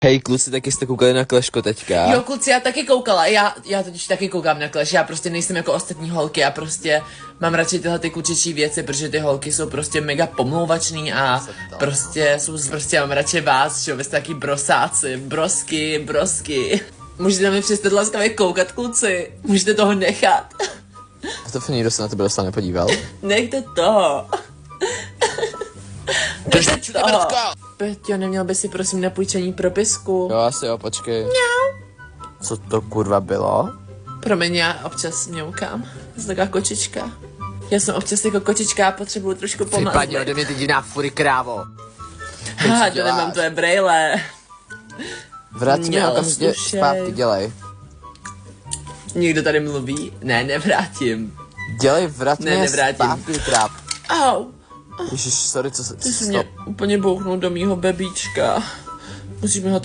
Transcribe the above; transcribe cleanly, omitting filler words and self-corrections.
Hej kluci, taky jste koukali na Clashko teďka? Jo, kluci, já taky koukala, já totiž taky koukám na Clash, já prostě nejsem jako ostatní holky, já prostě mám radši tyhle ty klučičí věci, protože ty holky jsou prostě mega pomlouvačný a prostě mám radši vás, že jo, vy jste taky brosáci, brosky. Můžete na mě přestat laskavě koukat, kluci, můžete toho nechat. To nikdo se na tebe dostal nepodíval? Nechte toho. Nechte toho. Peťo, neměl by si prosím na půjčení propisku? Jo, asi jo, počkej. Mňau. Co to kurva bylo? Promiň, já občas mňoukám. Jsem taková kočička. Já jsem občas jako kočička a potřebuju trošku pomáhat. Vypadni ode mě, ty divná fury krávo. Haha, to nemám tvoje brejle. Vrať mě okamžitě zpátky, dělej. Někdo tady mluví? Ne, nevrátím. Dělej, vrať mě zpátky, kráp. Au. Ježiš, sorry, co se... Ty jsi mě úplně bouchnul do mýho bebíčka. Musíme ho teď